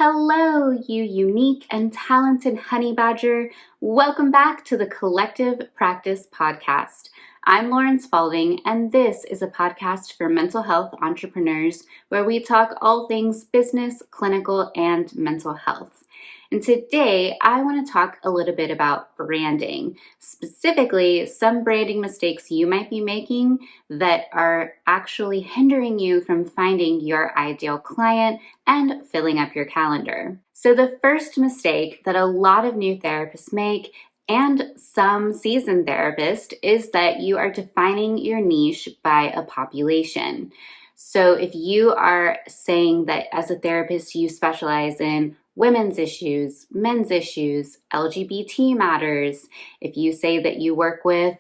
Hello, you unique and talented honey badger. Welcome back to the Collective Practice Podcast. I'm Lauren Spalding, and this is a podcast for mental health entrepreneurs where we talk all things business, clinical, and mental health. And today, I want to talk a little bit about branding, specifically some branding mistakes you might be making that are actually hindering you from finding your ideal client and filling up your calendar. So the first mistake that a lot of new therapists make and some seasoned therapists is that you are defining your niche by a population. So if you are saying that as a therapist you specialize in women's issues, men's issues, LGBT matters, if you say that you work with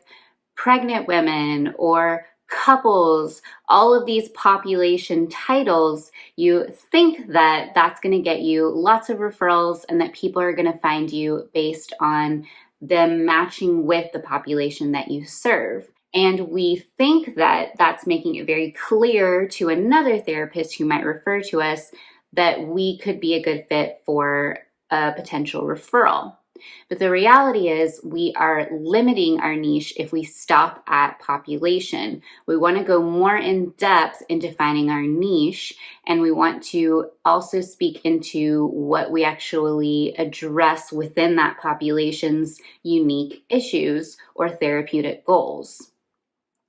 pregnant women or couples, all of these population titles, you think that that's going to get you lots of referrals and that people are going to find you based on them matching with the population that you serve. And we think that that's making it very clear to another therapist who might refer to us that we could be a good fit for a potential referral. But the reality is we are limiting our niche if we stop at population. We want to go more in depth in defining our niche, and we want to also speak into what we actually address within that population's unique issues or therapeutic goals.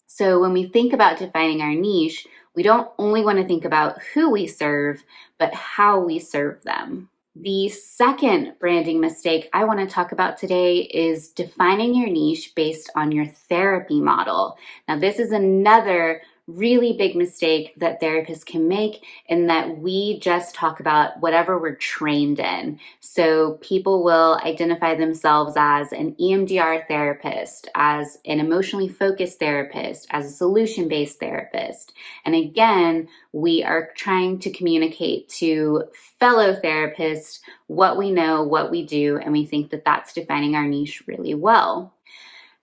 So when we think about defining our niche, we don't only want to think about who we serve, but how we serve them. The second branding mistake I want to talk about today is defining your niche based on your therapy model. Now, this is another really big mistake that therapists can make in that we just talk about whatever we're trained in. So people will identify themselves as an EMDR therapist, as an emotionally focused therapist, as a solution-based therapist. And again, we are trying to communicate to fellow therapists what we know, what we do, and we think that that's defining our niche really well.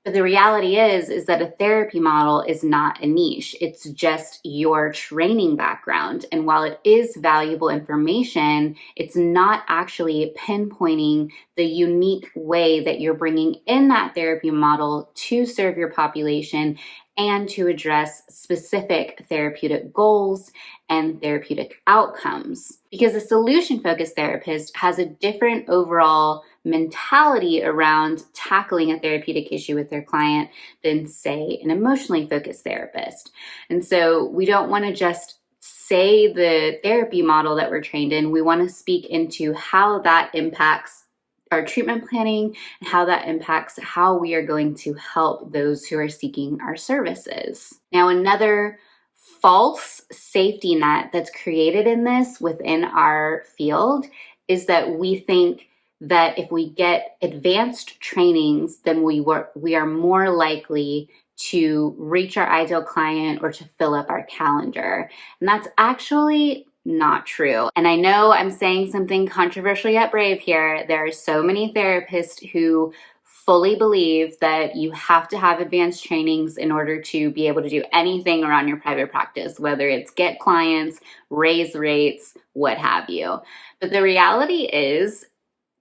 But the reality is that a therapy model is not a niche. It's just your training background. And while it is valuable information, it's not actually pinpointing the unique way that you're bringing in that therapy model to serve your population and to address specific therapeutic goals and therapeutic outcomes. Because a solution-focused therapist has a different overall mentality around tackling a therapeutic issue with their client than, say, an emotionally focused therapist. And so we don't want to just say the therapy model that we're trained in. We want to speak into how that impacts our treatment planning and how that impacts how we are going to help those who are seeking our services. Now, another false safety net that's created in this within our field is that we think that if we get advanced trainings, then we are more likely to reach our ideal client or to fill up our calendar. And that's actually not true. And I know I'm saying something controversial yet brave here. There are so many therapists who fully believe that you have to have advanced trainings in order to be able to do anything around your private practice, whether it's get clients, raise rates, what have you. But the reality is,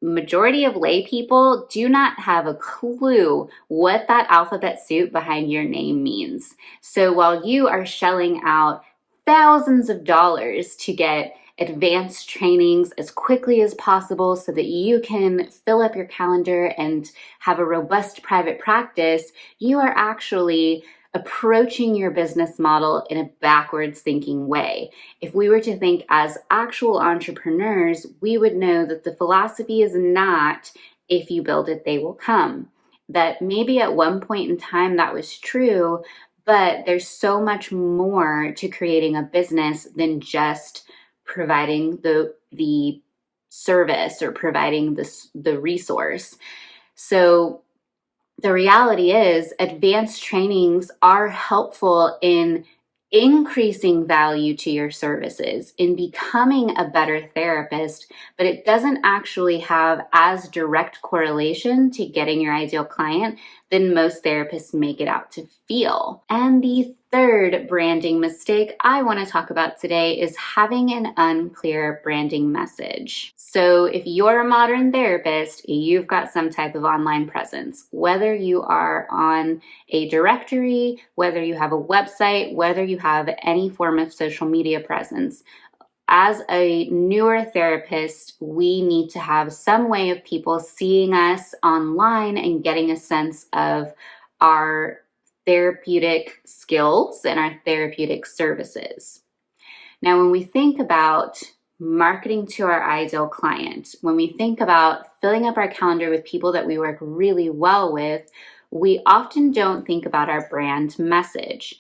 majority of lay people do not have a clue what that alphabet soup behind your name means. So while you are shelling out thousands of dollars to get advanced trainings as quickly as possible so that you can fill up your calendar and have a robust private practice, you are actually approaching your business model in a backwards thinking way. If we were to think as actual entrepreneurs, we would know that the philosophy is not, if you build it, they will come. That maybe at one point in time that was true, but there's so much more to creating a business than just providing the service or providing the resource. So the reality is advanced trainings are helpful in increasing value to your services, in becoming a better therapist, but it doesn't actually have as direct correlation to getting your ideal client than most therapists make it out to feel. And the third branding mistake I want to talk about today is having an unclear branding message. So if you're a modern therapist, you've got some type of online presence, whether you are on a directory, whether you have a website, whether you have any form of social media presence. As a newer therapist, we need to have some way of people seeing us online and getting a sense of our therapeutic skills and our therapeutic services. Now, when we think about marketing to our ideal client, when we think about filling up our calendar with people that we work really well with, we often don't think about our brand message.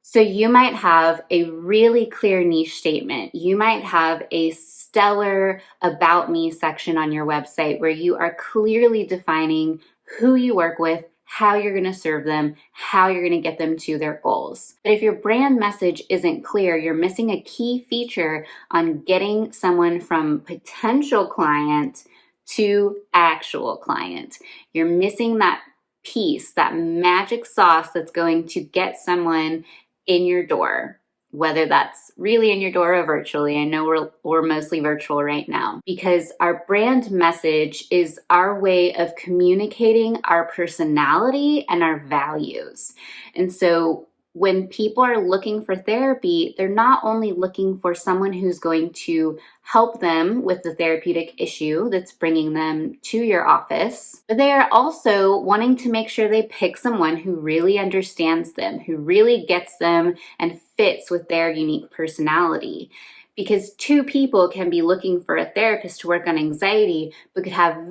So you might have a really clear niche statement. You might have a stellar about me section on your website where you are clearly defining who you work with, how you're going to serve them, how you're going to get them to their goals. But if your brand message isn't clear, you're missing a key feature on getting someone from potential client to actual client. You're missing that piece, that magic sauce that's going to get someone in your door, whether that's really in your door or virtually. I know we're mostly virtual right now, because our brand message is our way of communicating our personality and our values. And so when people are looking for therapy, they're not only looking for someone who's going to help them with the therapeutic issue that's bringing them to your office, but they are also wanting to make sure they pick someone who really understands them, who really gets them and fits with their unique personality. Because two people can be looking for a therapist to work on anxiety, but could have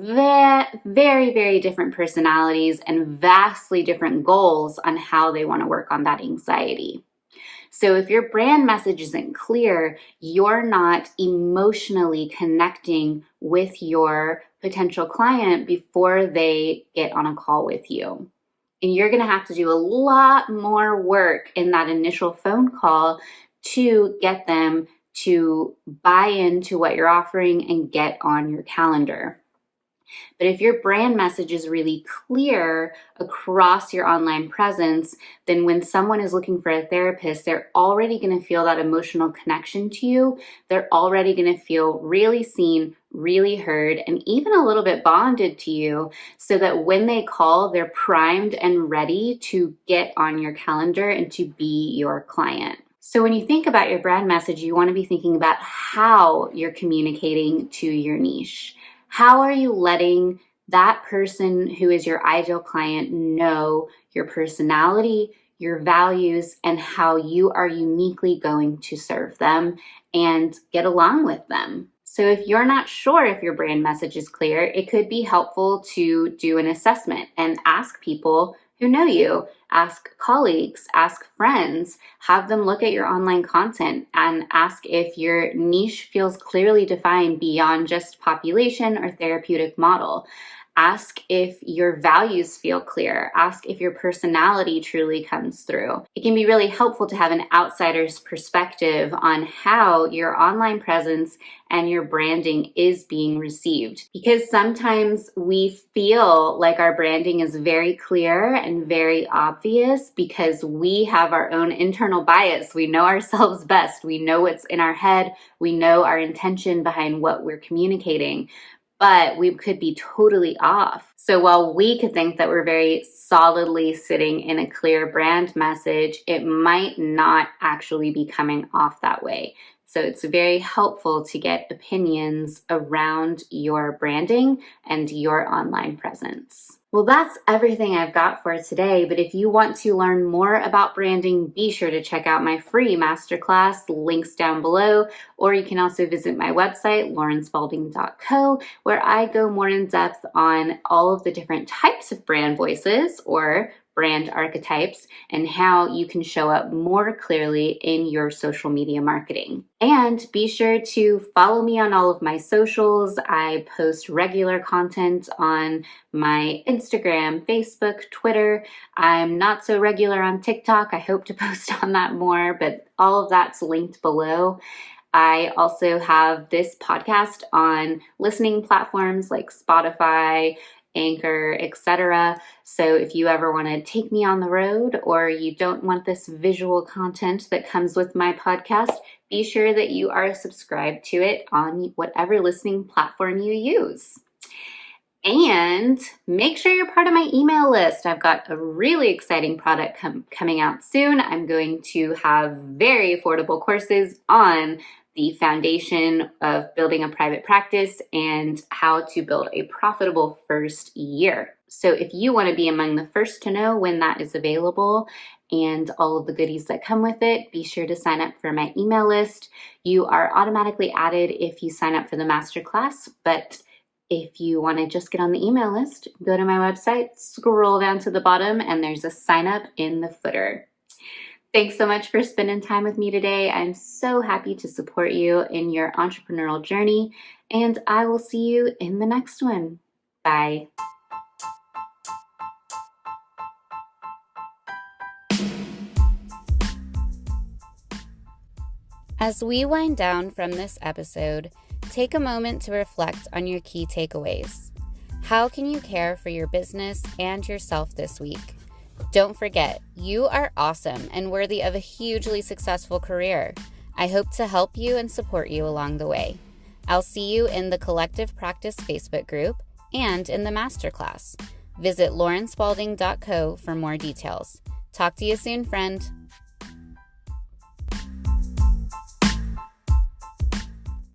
very, very different personalities and vastly different goals on how they want to work on that anxiety. So if your brand message isn't clear, you're not emotionally connecting with your potential client before they get on a call with you. And you're going to have to do a lot more work in that initial phone call to get them to buy into what you're offering and get on your calendar. But if your brand message is really clear across your online presence, then when someone is looking for a therapist, they're already going to feel that emotional connection to you. They're already going to feel really seen, really heard, and even a little bit bonded to you, so that when they call, they're primed and ready to get on your calendar and to be your client. So when you think about your brand message, you want to be thinking about how you're communicating to your niche. How are you letting that person who is your ideal client know your personality, your values, and how you are uniquely going to serve them and get along with them? So if you're not sure if your brand message is clear, it could be helpful to do an assessment and ask people who know you. Ask colleagues, ask friends, have them look at your online content and ask if your niche feels clearly defined beyond just population or therapeutic model. Ask if your values feel clear. Ask if your personality truly comes through. It can be really helpful to have an outsider's perspective on how your online presence and your branding is being received. Because sometimes we feel like our branding is very clear and very obvious because we have our own internal bias. We know ourselves best. We know what's in our head. We know our intention behind what we're communicating. But we could be totally off. So while we could think that we're very solidly sitting in a clear brand message, it might not actually be coming off that way. So it's very helpful to get opinions around your branding and your online presence. Well, that's everything I've got for today, but if you want to learn more about branding, be sure to check out my free masterclass, links down below, or you can also visit my website, laurenspalding.co, where I go more in depth on all of the different types of brand voices or brand archetypes and how you can show up more clearly in your social media marketing. And be sure to follow me on all of my socials. I post regular content on my Instagram, Facebook, Twitter. I'm not so regular on TikTok. I hope to post on that more, but all of that's linked below. I also have this podcast on listening platforms like Spotify, Anchor, etc. So if you ever want to take me on the road or you don't want this visual content that comes with my podcast, be sure that you are subscribed to it on whatever listening platform you use. And make sure you're part of my email list. I've got a really exciting product coming out soon. I'm going to have very affordable courses on the foundation of building a private practice and how to build a profitable first year. So if you want to be among the first to know when that is available and all of the goodies that come with it, be sure to sign up for my email list. You are automatically added if you sign up for the masterclass, but if you want to just get on the email list, go to my website, scroll down to the bottom, and there's a sign up in the footer. Thanks so much for spending time with me today. I'm so happy to support you in your entrepreneurial journey, and I will see you in the next one. Bye. As we wind down from this episode, take a moment to reflect on your key takeaways. How can you care for your business and yourself this week? Don't forget, you are awesome and worthy of a hugely successful career. I hope to help you and support you along the way. I'll see you in the Collective Practice Facebook group and in the masterclass. Visit laurenspalding.co for more details. Talk to you soon, friend.